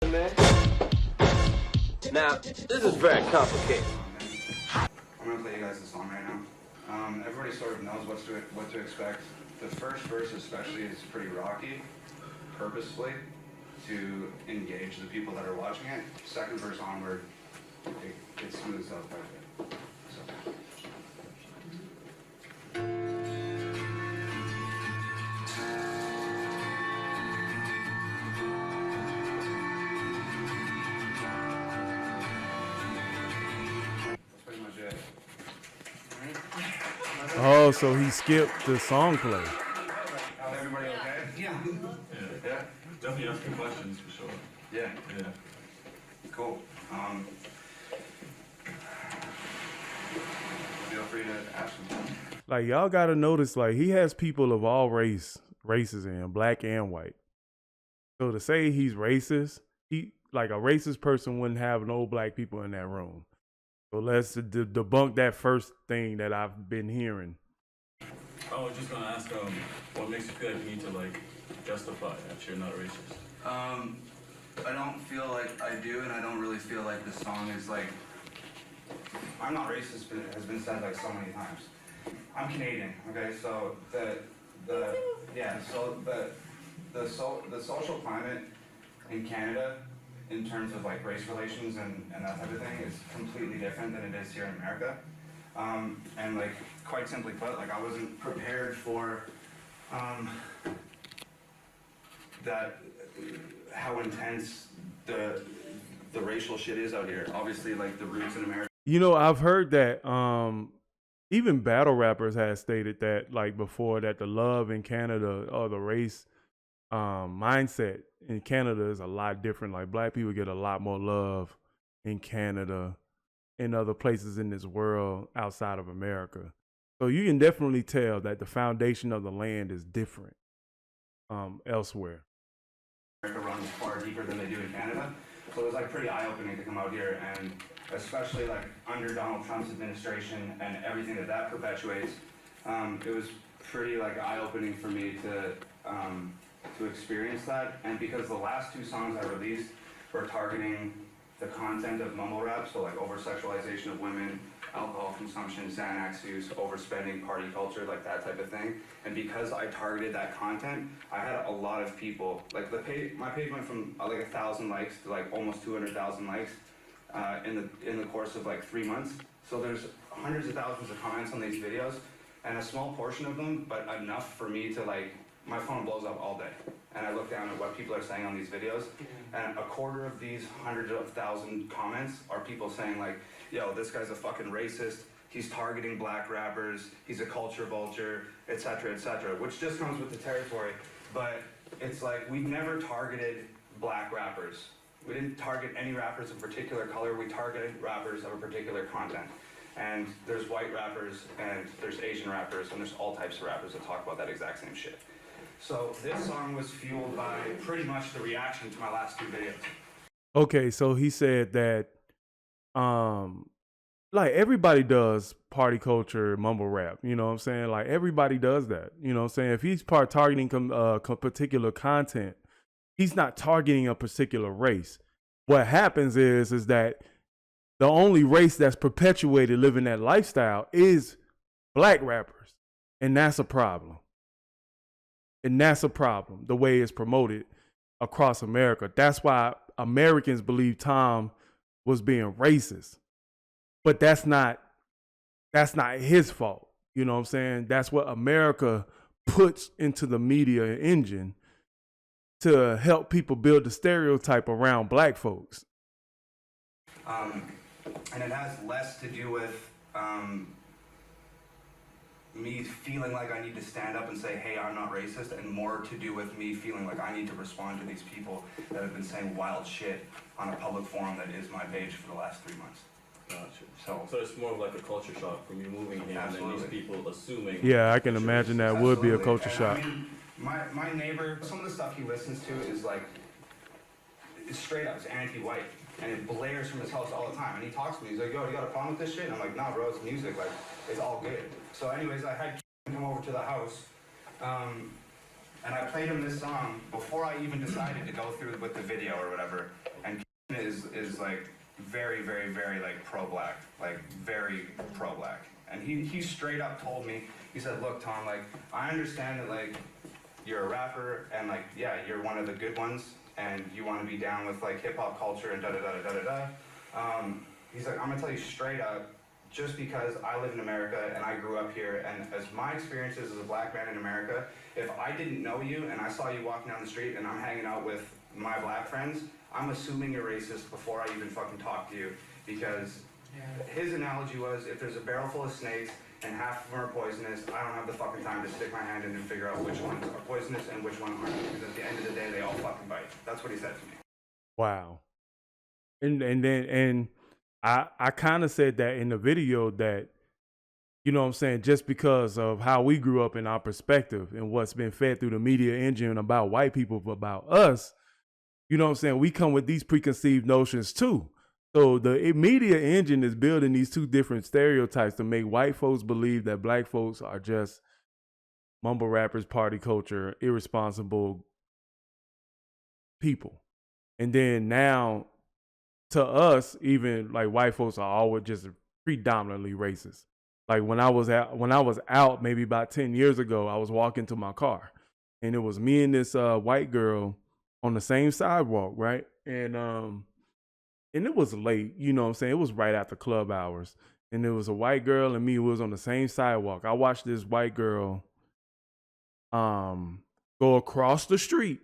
Man. Now, this is very complicated. I'm gonna play you guys the song right now. Everybody sort of knows what to expect. The first verse especially is pretty rocky, purposefully, to engage the people that are watching it. Second verse onward, it smooths out quite a bit. So. Oh, so he skipped the song play. Everybody okay? Yeah. Yeah? Definitely asking questions for sure. Yeah. Yeah. Cool. Feel free to ask them. Like, y'all gotta notice, like, he has people of all races in, black and white. So to say he's racist, like a racist person wouldn't have no black people in that room. So let's debunk that first thing that I've been hearing. I was just gonna ask, what makes you feel like you need to like justify that you're not racist? I don't feel like I do, and I don't really feel like the song is like. I'm not racist, but it has been said like so many times. I'm Canadian, okay? So the social climate in Canada, in terms of like race relations and that type of thing, is completely different than it is here in America. And like quite simply put, like I wasn't prepared for that how intense the racial shit is out here. Obviously, like the roots in America. You know, I've heard that even battle rappers have stated that, like before, that the love in Canada or the race mindset in Canada is a lot different. Like black people get a lot more love in Canada and other places in this world outside of America. So you can definitely tell that the foundation of the land is different elsewhere. America runs far deeper than they do in Canada. So it was like pretty eye-opening to come out here, and especially like under Donald Trump's administration and everything that perpetuates, it was pretty like eye-opening for me to experience that. And because the last two songs I released were targeting the content of mumble rap, so like over-sexualization of women, alcohol consumption, Xanax use, overspending, party culture, like that type of thing. And because I targeted that content, I had a lot of people, like my page went from like 1,000 likes to like almost 200,000 likes in the course of like 3 months. So there's hundreds of thousands of comments on these videos, and a small portion of them, but enough for me to like, my phone blows up all day. And I look down at what people are saying on these videos, and a quarter of these hundreds of thousand comments are people saying like, yo, this guy's a fucking racist, he's targeting black rappers, he's a culture vulture, etc., which just comes with the territory. But it's like, we've never targeted black rappers. We didn't target any rappers of particular color, we targeted rappers of a particular content. And there's white rappers, and there's Asian rappers, and there's all types of rappers that talk about that exact same shit. So this song was fueled by pretty much the reaction to my last two videos. Okay, so he said that like everybody does party culture mumble rap, you know what I'm saying? Like everybody does that, you know what I'm saying? If he's targeting particular content, he's not targeting a particular race. What happens is that the only race that's perpetuated living that lifestyle is black rappers, and that's a problem. And that's a problem, the way it's promoted across America. That's why Americans believe Tom was being racist. But that's not his fault. You know what I'm saying? That's what America puts into the media engine to help people build the stereotype around black folks. And it has less to do with me feeling like I need to stand up and say, hey, I'm not racist, and more to do with me feeling like I need to respond to these people that have been saying wild shit on a public forum that is my page for the last 3 months. Gotcha. So it's more of like a culture shock from you moving here, and then these people assuming. Yeah, I can imagine that would be a culture shock. I mean, my neighbor, some of the stuff he listens to is like, it's straight up, it's anti-white. And it blares from his house all the time. And he talks to me, he's like, yo, you got a problem with this shit? And I'm like, nah, bro, it's music, like, it's all good. So anyways, I had him come over to the house, and I played him this song before I even decided to go through with the video or whatever. is like very, very, very like pro-black, like very pro-black. And he straight up told me, he said, look, Tom, like, I understand that like you're a rapper and like, yeah, you're one of the good ones and you want to be down with like hip hop culture and da-da-da-da-da-da. He's like, I'm gonna tell you straight up, just because I live in America and I grew up here, and as my experiences as a black man in America, if I didn't know you and I saw you walking down the street and I'm hanging out with my black friends, I'm assuming you're racist before I even fucking talk to you. Because his analogy was, if there's a barrel full of snakes and half of them are poisonous, I don't have the fucking time to stick my hand in and figure out which ones are poisonous and which ones aren't, because at the end of the day, they all fucking bite. That's what he said to me. Wow. And I kind of said that in the video that, you know what I'm saying, just because of how we grew up in our perspective and what's been fed through the media engine about white people, about us, you know what I'm saying, we come with these preconceived notions too. So the media engine is building these two different stereotypes to make white folks believe that black folks are just mumble rappers, party culture, irresponsible people. And then now, to us, even like white folks are always just predominantly racist. Like when I was out maybe about 10 years ago, I was walking to my car and it was me and this white girl on the same sidewalk, right? And it was late, you know what I'm saying? It was right after club hours. And there was a white girl and me who was on the same sidewalk. I watched this white girl go across the street.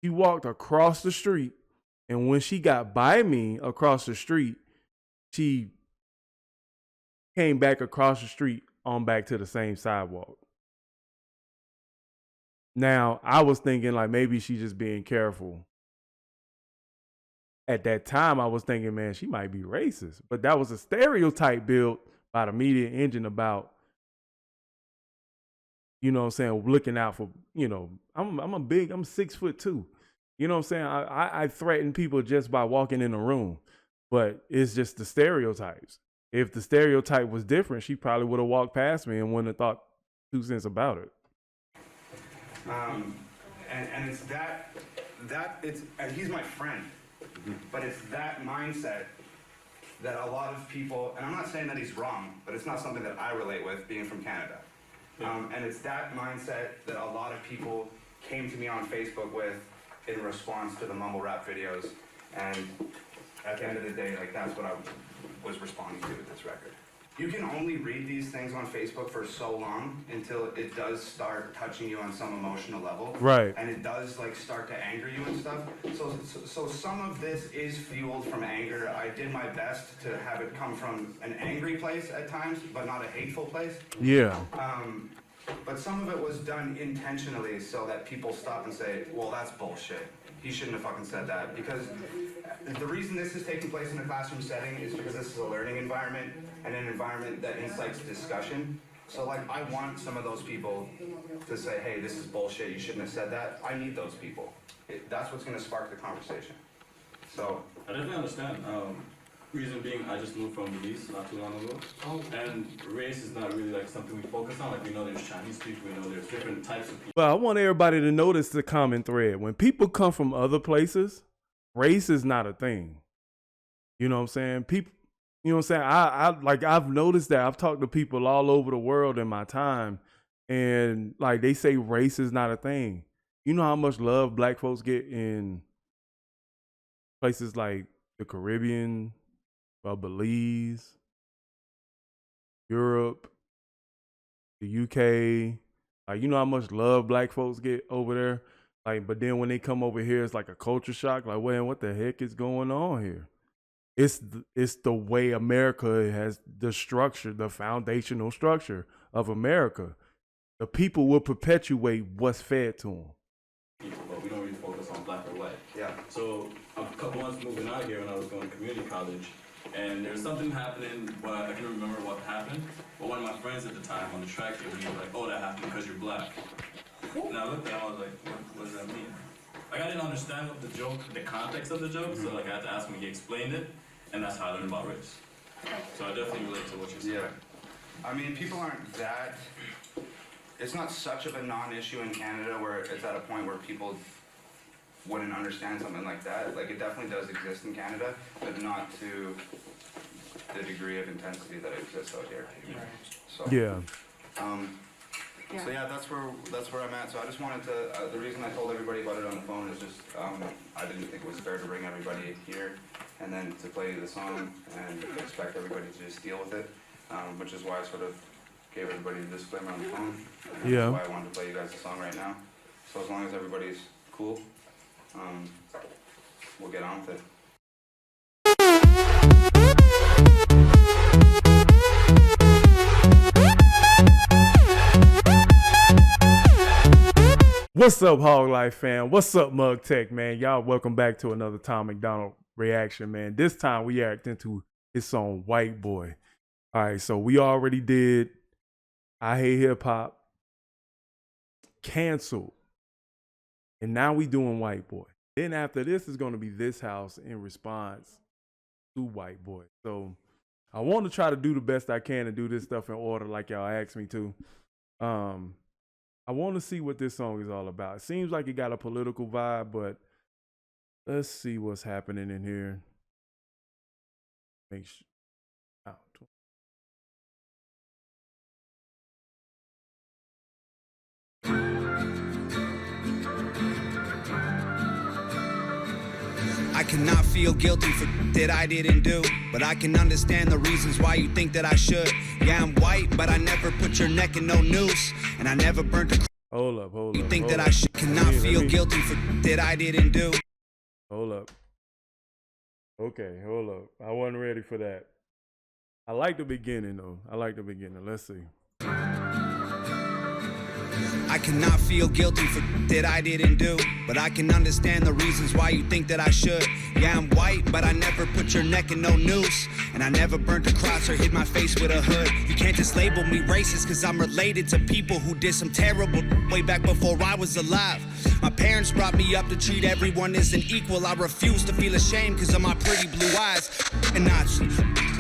She walked across the street. And when she got by me across the street, she came back across the street on back to the same sidewalk. Now, I was thinking like maybe she's just being careful. At that time, I was thinking, man, she might be racist. But that was a stereotype built by the media engine about, you know what I'm saying, looking out for, you know, I'm 6'2". You know what I'm saying? I threaten people just by walking in a room, but it's just the stereotypes. If the stereotype was different, she probably would have walked past me and wouldn't have thought 2 cents about it. And it's that it's, and he's my friend, but it's that mindset that a lot of people, and I'm not saying that he's wrong, but it's not something that I relate with being from Canada. And it's that mindset that a lot of people came to me on Facebook with in response to the mumble rap videos, and at the end of the day, like, that's what I was responding to with this record. You can only read these things on Facebook for so long until it does start touching you on some emotional level. Right. And it does like start to anger you and stuff. So some of this is fueled from anger. I did my best to have it come from an angry place at times, but not a hateful place. Yeah. But some of it was done intentionally so that people stop and say, well, that's bullshit. He shouldn't have fucking said that. Because the reason this is taking place in a classroom setting is because this is a learning environment and an environment that incites discussion. So like, I want some of those people to say, hey, this is bullshit, you shouldn't have said that. I need those people. That's what's gonna spark the conversation. So. I definitely understand. Reason being, I just moved from Belize not too long ago, and race is not really like something we focus on. Like, we know there's Chinese people, we know there's different types of people. But I want everybody to notice the common thread. When people come from other places, race is not a thing. You know what I'm saying? People, you know what I'm saying? I've noticed that. I've talked to people all over the world in my time, and like they say race is not a thing. You know how much love black folks get in places like the Caribbean, Belize, Europe, the UK. Like, you know how much love black folks get over there? Like, but then when they come over here, it's like a culture shock. Like, well, what the heck is going on here? It's the way America has the structure, the foundational structure of America. The people will perpetuate what's fed to them. But we don't really focus on black or white. Yeah. So a couple months moving out here when I was going to community college, and there was something happening, but I can't remember what happened. But one of my friends at the time on the track, he was like, "Oh, that happened because you're black." And I looked at him, I was like, what does that mean? Like, I didn't understand what the joke, the context of the joke, so like I had to ask him, he explained it, and that's how I learned about race. So I definitely relate to what you're saying. Yeah. I mean, people aren't that, it's not such of a non-issue in Canada where it's at a point where people wouldn't understand something like that. Like, it definitely does exist in Canada, but not to the degree of intensity that exists out here. So Yeah. So yeah, that's where I'm at. So I just wanted to. The reason I told everybody about it on the phone is just I didn't think it was fair to bring everybody here and then to play the song and expect everybody to just deal with it, which is why I sort of gave everybody the disclaimer on the phone. And Yeah. That's why I wanted to play you guys the song right now. So as long as everybody's cool, we'll get on with it. What's up, Hog Life fam? What's up, Mug Tech, man? Y'all welcome back to another Tom MacDonald reaction, man. This time we react into his song Whiteboy. All right, so we already did I Hate Hip Hop, Canceled, and now we doing Whiteboy. Then after this is going to be This House in response to Whiteboy. So I want to try to do the best I can and do this stuff in order like y'all asked me to. I want to see what this song is all about. It seems like it got a political vibe, but let's see what's happening in here. Make sure. I cannot feel guilty for that I didn't do, but I can understand the reasons why you think that I should. Yeah, I'm white, but I never put your neck in no noose, and I never burnt a. Hold up. You think that I should cannot feel guilty for that I didn't do. Hold up. Okay, hold up. I wasn't ready for that. I like the beginning though. Let's see. I cannot feel guilty for that I didn't do, but I can understand the reasons why you think that I should. Yeah, I'm white, but I never put your neck in no noose, and I never burnt a cross or hid my face with a hood. You can't just label me racist, cause I'm related to people who did some terrible way back before I was alive. My parents brought me up to treat everyone as an equal. I refuse to feel ashamed cause of my pretty blue eyes. A Nazi,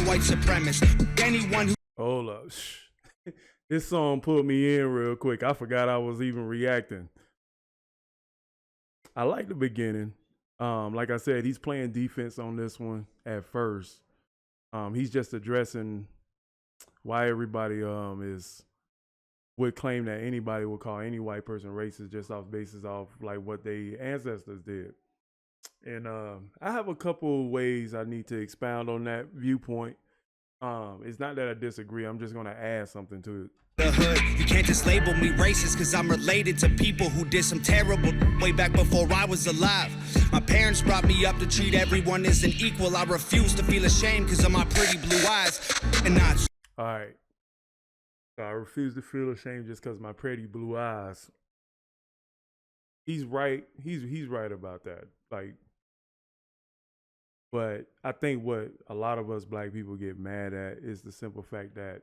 white supremacist, anyone who. Hold up. This song put me in real quick. I forgot I was even reacting. I like the beginning. Like I said, he's playing defense on this one at first. He's just addressing why everybody would claim that anybody would call any white person racist just off basis of like what their ancestors did. And I have a couple ways I need to expound on that viewpoint. It's not that I disagree. I'm just gonna add something to it. The hood. You can't just label me racist cause I'm related to people who did some terrible way back before I was alive. My parents brought me up to treat everyone as an equal. I refuse to feel ashamed cause of my pretty blue eyes. And not. All right. So I refuse to feel ashamed just because my pretty blue eyes. He's right. He's right about that. Like, but I think what a lot of us black people get mad at is the simple fact that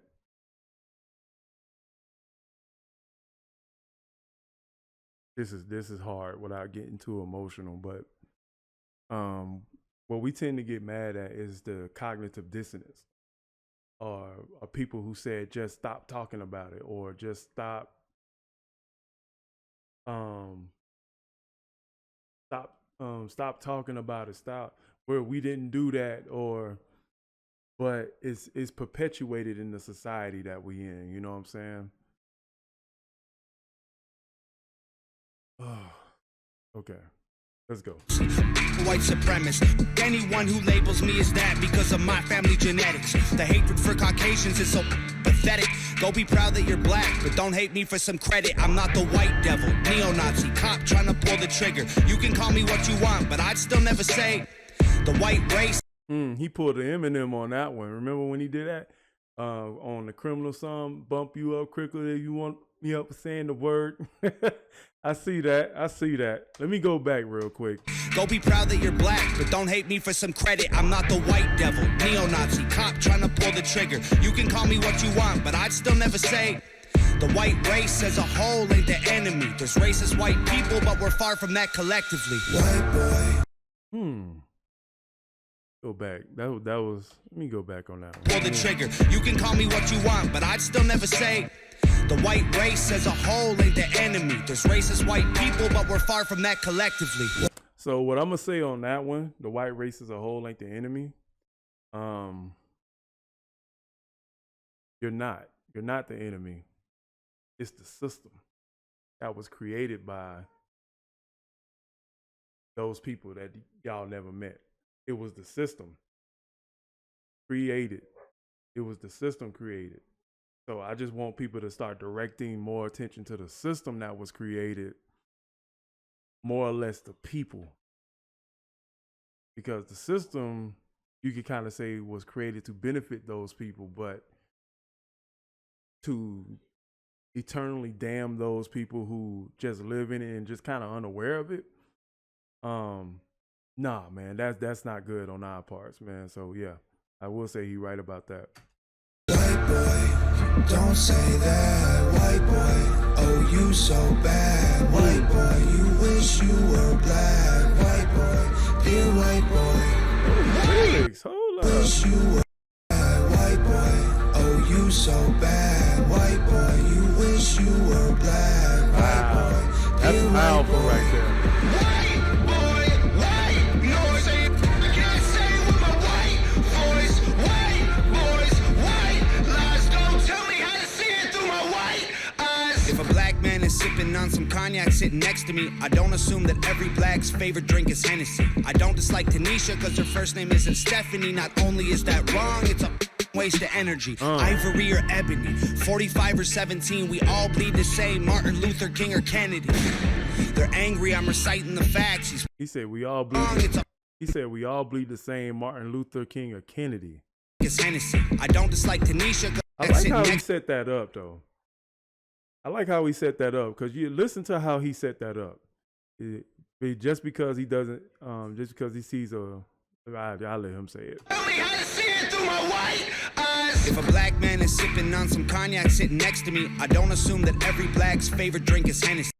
this is hard without getting too emotional, but what we tend to get mad at is the cognitive dissonance, or people who said just stop talking about it, or just stop talking about it, stop where we didn't do that, or but it's perpetuated in the society that we in, you know what I'm saying? Oh, okay, let's go. White supremacist, anyone who labels me as that because of my family genetics. The hatred for Caucasians is so pathetic. Go be proud that you're black, but don't hate me for some credit. I'm not the white devil, neo-Nazi, cop trying to pull the trigger. You can call me what you want, but I'd still never say the white race. He pulled the Eminem on that one. Remember when he did that? On the criminal song, bump you up quickly if you want me up saying the word. I see that. Let me go back real quick. Go be proud that you're black, but don't hate me for some credit. I'm not the white devil, neo-Nazi, cop trying to pull the trigger. You can call me what you want, but I'd still never say the white race as a whole ain't the enemy. There's racist white people, but we're far from that collectively. White boy. Go back. That was. Let me go back on that one. Pull the trigger. You can call me what you want, but I'd still never say the white race as a whole ain't the enemy. There's racist white people, but we're far from that collectively. So what I'm gonna say on that one, the white race as a whole ain't the enemy. You're not the enemy. It's the system that was created by those people that y'all never met. It was the system created. It was the system created. So I just want people to start directing more attention to the system that was created, more or less the people. Because the system, you could kind of say, was created to benefit those people, but to eternally damn those people who just live in it and just kind of unaware of it, nah, man, that's not good on our parts, man. So yeah, I will say he right about that. White boy, don't say that. White boy, oh you so bad. White boy, you wish you were black. White boy, dear white boy, Felix, hold up. wish you were bad. White boy, oh you so bad. White boy, you wish you were black. White boy, That's dear powerful white boy. right there. If a black man is sipping on some cognac sitting next to me, I don't assume that every black's favorite drink is Hennessy. I don't dislike Tanisha because her first name isn't Stephanie. Not only is that wrong, it's a waste of energy. Ivory or ebony, 45 or 17, we all bleed the same. Martin Luther King or Kennedy. They're angry, I'm reciting the facts. He said we all bleed. He said we all bleed the same. Martin Luther King or Kennedy. It's Hennessy. I don't dislike Tanisha. I like how he set that up, though. I like how he set that up, because you listen to how he set that up. Just because he doesn't, just because he sees I'll let him say it. If a black man is sipping on some cognac sitting next to me, I don't assume that every black's favorite drink is Hennessy.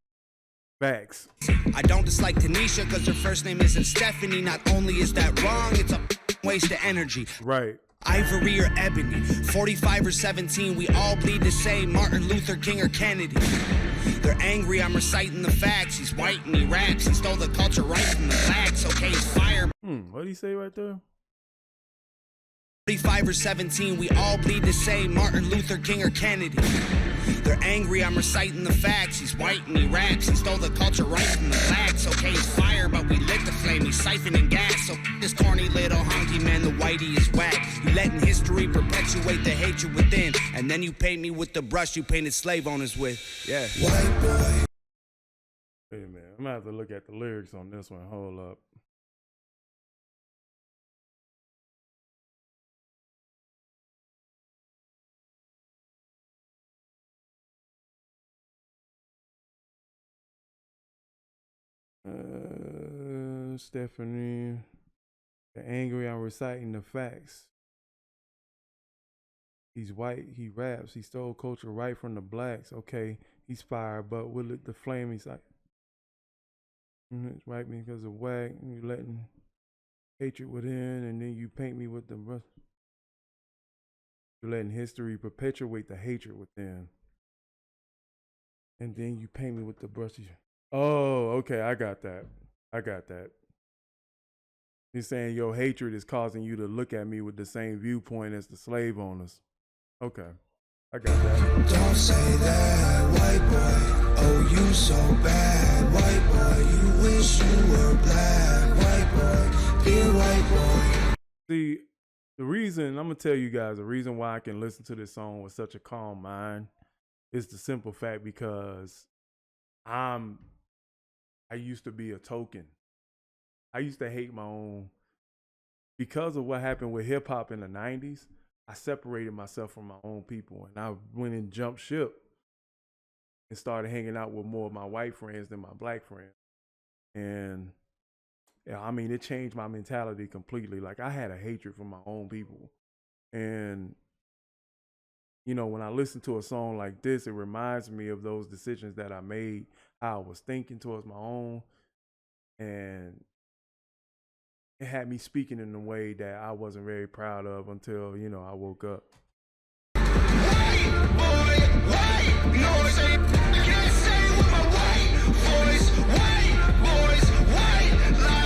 Facts. I don't dislike Tanisha because her first name isn't Stephanie. Not only is that wrong, it's a waste of energy. Right. Ivory or ebony, 45 or 17, we all bleed the same. Martin Luther King or Kennedy. They're angry, I'm reciting the facts. He's white and he raps. He stole the culture right from the blacks. Okay, he's fire. What did he say right there? 45 or 17, we all bleed the same. Martin Luther King or Kennedy. They're angry, I'm reciting the facts. He's white and he raps. He stole the culture right from the blacks. Okay, he's fire, but we lit the flame. He's siphoning gas. So this corny little honky man, the whitey is whack. You letting history perpetuate the hatred within, and then you paint me with the brush you painted slave owners with. Yeah. White boy. Wait a minute. I'm gonna have to look at the lyrics on this one. Hold up. Stephanie, the angry, I'm reciting the facts. He's white, he raps, he stole culture right from the blacks. Okay, he's fired, but will it the flame? He's like, it's right because of whack. You letting hatred within, and then you paint me with the brush. You're letting history perpetuate the hatred within, and then you paint me with the brush. Oh, okay, I got that. He's saying your hatred is causing you to look at me with the same viewpoint as the slave owners. Okay, I got that. Don't say that, white boy. Oh, you so bad, white boy. You wish you were black, white boy. Dear white boy. See, the reason, I'm going to tell you guys, the reason why I can listen to this song with such a calm mind is the simple fact because I used to be a token. I used to hate my own. Because of what happened with hip hop in the 90s, I separated myself from my own people, and I went and jumped ship and started hanging out with more of my white friends than my black friends. And yeah, I mean, it changed my mentality completely. Like, I had a hatred for my own people. And, you know, when I listen to a song like this, it reminds me of those decisions that I made, how I was thinking towards my own. And it had me speaking in a way that I wasn't very proud of until, you know, I woke up. White boy, white noise, I can't say with my white voice. White boys, white lies.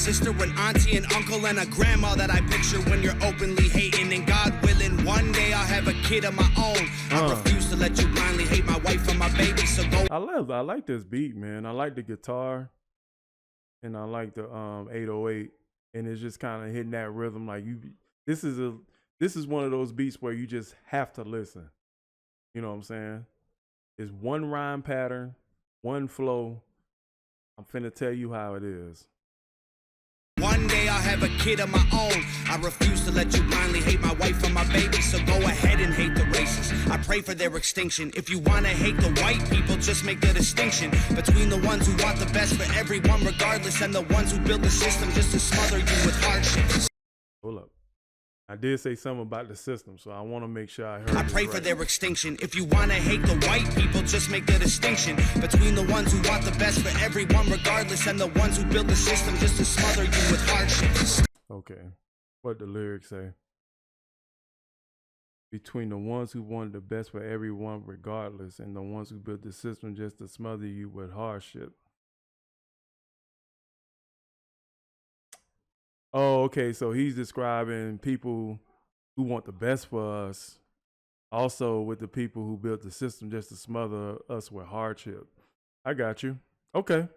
sister, an auntie, an uncle, and a grandma that I picture when you're openly hating. And God willing, one day I'll have a kid of my own. I refuse to let you blindly hate my wife and my baby, so go. I like this beat, man. I like the guitar, and I like the 808, and it's just kind of hitting that rhythm. Like this is one of those beats where you just have to listen. You know what I'm saying? It's one rhyme pattern, one flow. I'm finna tell you how it is. One day I'll have a kid of my own. I refuse to let you blindly hate my wife and my baby, so go ahead and hate the races. I pray for their extinction. If you wanna hate the white people, just make the distinction between the ones who want the best for everyone regardless and the ones who build the system just to smother you with hardship. Hold up. I did say something about the system, so I want to make sure I heard. I pray for their extinction. If you want to hate the white people, just make the distinction between the ones who want the best for everyone regardless and the ones who build the system just to smother you with hardships. Okay. What the lyrics say? Between the ones who want the best for everyone regardless and the ones who built the system just to smother you with hardship. Oh, okay. So he's describing people who want the best for us, also with the people who built the system just to smother us with hardship. I got you. Okay.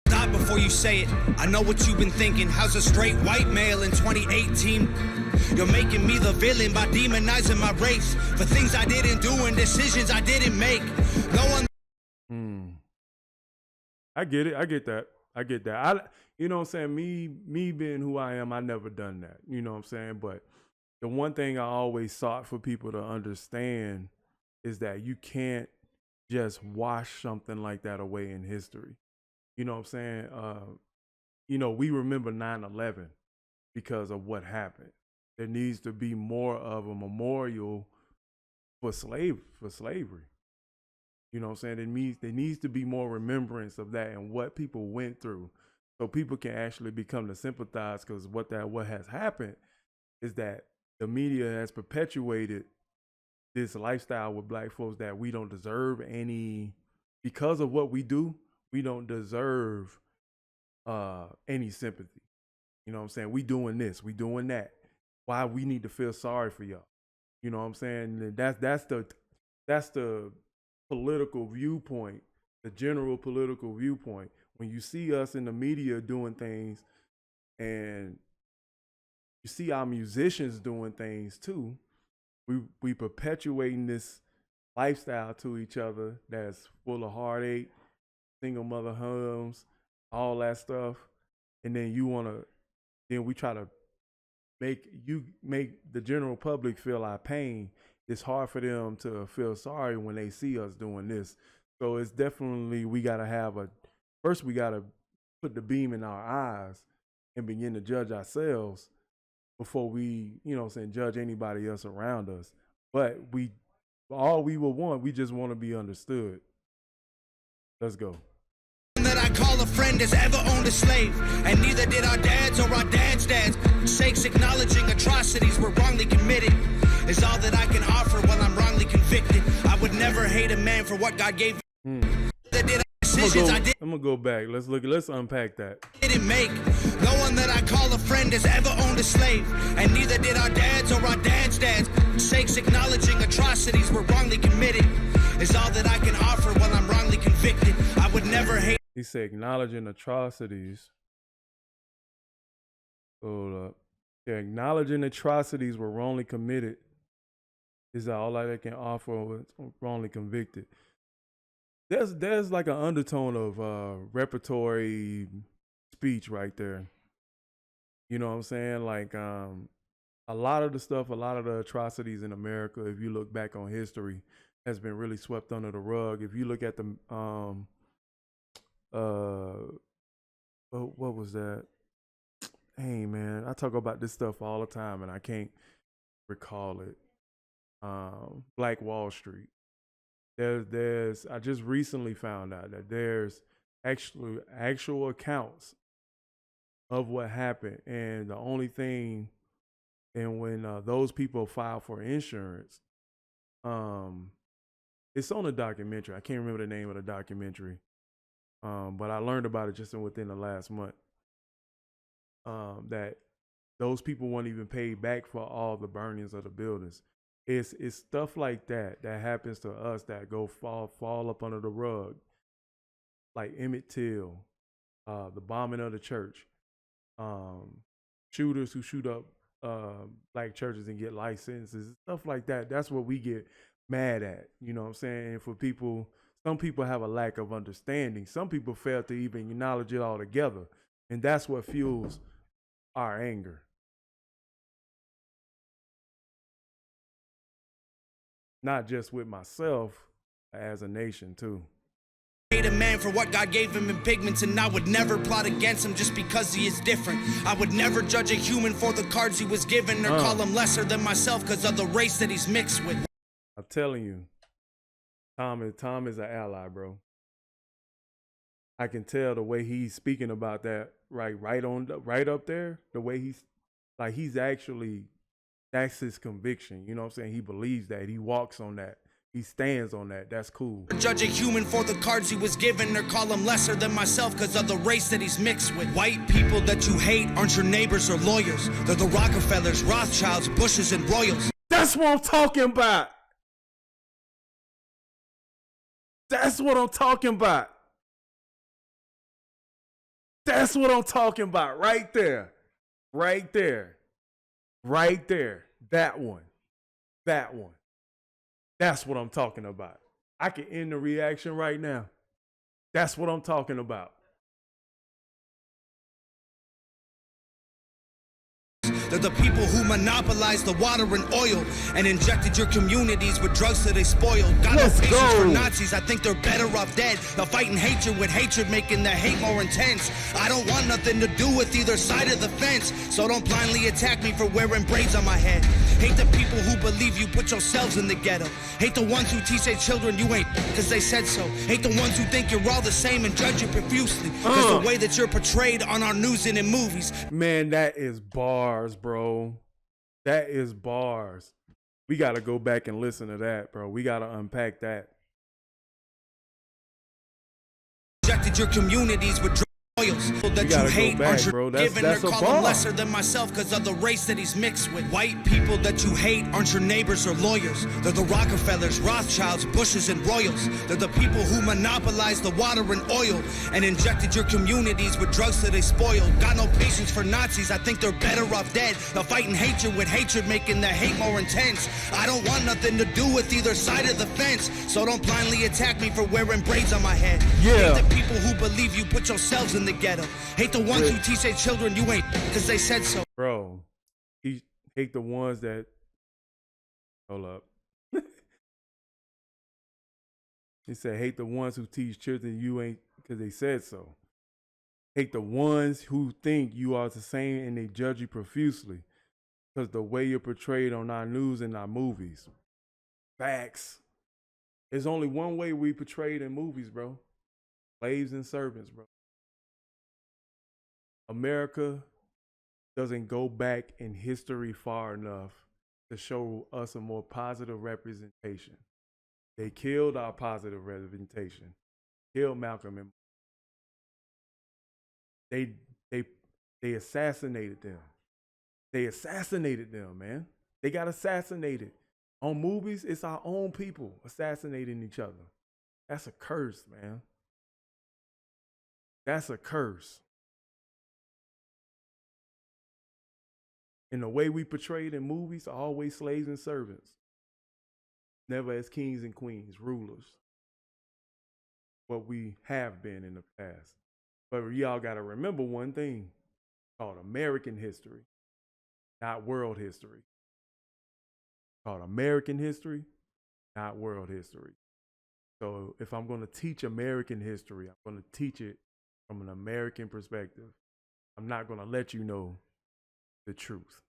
Stop before you say it. I know what you've been thinking. How's a straight white male in 2018? You're making me the villain by demonizing my race for things I didn't do and decisions I didn't make. No one. I get it. I get that. You know what I'm saying? Me being who I am, I never done that. You know what I'm saying? But the one thing I always sought for people to understand is that you can't just wash something like that away in history. You know what I'm saying? We remember 9/11 because of what happened. There needs to be more of a memorial for slavery. You know what I'm saying? There needs to be more remembrance of that and what people went through, so people can actually become to sympathize. Because what has happened is that the media has perpetuated this lifestyle with black folks that we don't deserve any, because of what we do. We don't deserve any sympathy. You know what I'm saying? We doing this, we doing that. Why we need to feel sorry for y'all? You know what I'm saying? That's the political viewpoint, the general political viewpoint. When you see us in the media doing things, and you see our musicians doing things too, we perpetuating this lifestyle to each other that's full of heartache, single mother homes, all that stuff. And then we try to make the general public feel our pain. It's hard for them to feel sorry when they see us doing this. So it's definitely, we got to put the beam in our eyes and begin to judge ourselves before we, judge anybody else around us. But we just want to be understood. Let's go. That I call a friend has ever owned a slave, and neither did our dads or our dads' dads. Sakes acknowledging atrocities were wrongly committed is all that I can offer when I'm wrongly convicted. I would never hate a man for what God gave. I'm gonna go back. Let's unpack that. Didn't make. No one that I call a friend has ever owned a slave, and neither did our dads or our dads' dads. Sakes acknowledging atrocities were wrongly committed is all that I can offer when I'm wrongly convicted. I would never hate. He said acknowledging atrocities. Hold up. Yeah, acknowledging atrocities were wrongly committed is all that I can offer when wrongly convicted. There's like an undertone of repertory speech right there. You know what I'm saying? Like a lot of the atrocities in America, if you look back on history, has been really swept under the rug. If you look at the what was that? Hey man, I talk about this stuff all the time and I can't recall it. Black Wall Street. I just recently found out that there's actual accounts of what happened, and the only thing, and when those people file for insurance, it's on a documentary. I can't remember the name of the documentary, but I learned about it just within the last month. that those people weren't even paid back for all the burnings of the buildings. It's stuff like that happens to us that go fall up under the rug, like Emmett Till, the bombing of the church, shooters who shoot up black churches and get life sentences, stuff like that. That's what we get mad at. You know what I'm saying? And for people, some people have a lack of understanding. Some people fail to even acknowledge it altogether, and that's what fuels our anger. Not just with myself, as a nation too. Hate a man for what God gave him in pigments, and I would never plot against him just because he is different. I would never judge a human for the cards he was given, or call him lesser than myself because of the race that he's mixed with. I'm telling you, Tom is an ally, bro. I can tell the way he's speaking about that, right up there, the way he's actually, that's his conviction. You know what I'm saying? He believes that. He walks on that. He stands on that. That's cool. Judge a human for the cards he was given, or call him lesser than myself because of the race that he's mixed with. White people that you hate aren't your neighbors or lawyers. They're the Rockefellers, Rothschilds, Bushes, and Royals. That's what I'm talking about. That's what I'm talking about. That's what I'm talking about right there. Right there. Right there. That one. That one. That's what I'm talking about. I can end the reaction right now. That's what I'm talking about. They're the people who monopolized the water and oil and injected your communities with drugs that they spoiled. Got no patience for Nazis, I think they're better off dead. They're fighting hatred with hatred, making the hate more intense. I don't want nothing to do with either side of the fence, so don't blindly attack me for wearing braids on my head. Hate the people who believe you put yourselves in the ghetto. Hate the ones who teach their children you ain't because they said so. Hate the ones who think you're all the same and judge you profusely because the way that you're portrayed on our news and in movies. Man, that is bars, bro. That is bars. We got to go back and listen to that, bro. We got to unpack that. Injected your communities with oils that you hate aren't bro. Given or call him lesser than myself because of the race that he's mixed with. White people that you hate aren't your neighbors or lawyers. They're the Rockefellers, Rothschilds, Bushes, and Royals. They're the people who monopolized the water and oil and injected your communities with drugs that they spoiled. Got no patience for Nazis, I think they're better off dead. They're fighting hatred with hatred, making the hate more intense. I don't want nothing to do with either side of the fence, so don't blindly attack me for wearing braids on my head. Yeah. Hate the people who believe you put yourselves in the ghetto. Hate the ones who teach their children you ain't because they said so. Bro, he hate the ones that, hold up. He said, hate the ones who teach children you ain't because they said so. Hate the ones who think you are the same and they judge you profusely because the way you're portrayed on our news and our movies. Facts. There's only one way we portrayed in movies, bro. Slaves and servants, bro. America doesn't go back in history far enough to show us a more positive representation. They killed our positive representation. Killed Malcolm and they assassinated them. They assassinated them, man. They got assassinated. On movies, it's our own people assassinating each other. That's a curse, man. That's a curse. And the way we portrayed in movies are always slaves and servants. Never as kings and queens, rulers. What we have been in the past. But y'all got to remember one thing called American history, not world history. Called American history, not world history. So if I'm going to teach American history, I'm going to teach it from an American perspective. I'm not going to let you know the truth.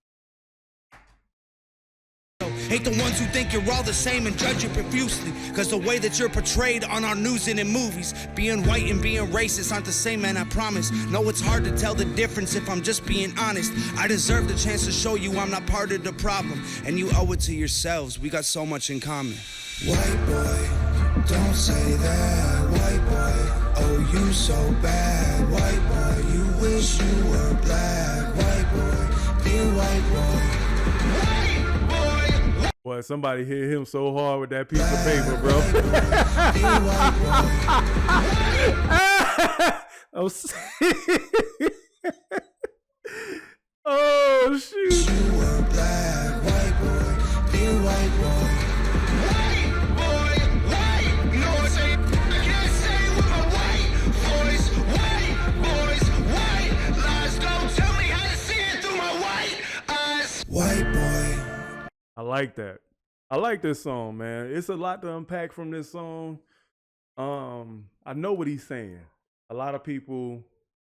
Hate the ones who think you're all the same and judge you profusely because the way that you're portrayed on our news and in movies. Being white and being racist aren't the same, man, I promise. No, it's hard to tell the difference if I'm just being honest. I deserve the chance to show you I'm not part of the problem, and you owe it to yourselves. We got so much in common. White boy, don't say that. White boy, Oh, you so bad, white boy. You wish you were black, white boy. Dear white boy. Boy, somebody hit him so hard with that piece of paper, bro. I'm oh shoot. You were black, white boy. Dear white boy. White boy, white. No one say I can't say with my white voice. White boys, white lies. Don't tell me how to see it through my white eyes. White boy. I like that. I like this song, man. It's a lot to unpack from this song. I know what he's saying. A lot of people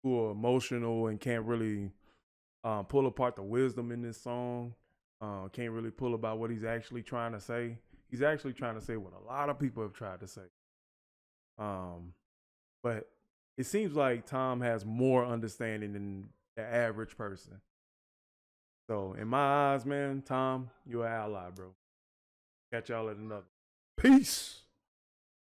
who are emotional and can't really pull apart the wisdom in this song, can't really pull about what he's actually trying to say. He's actually trying to say what a lot of people have tried to say. But it seems like Tom has more understanding than the average person. So in my eyes, man, Tom, you're an ally, bro. Catch y'all at another. Peace.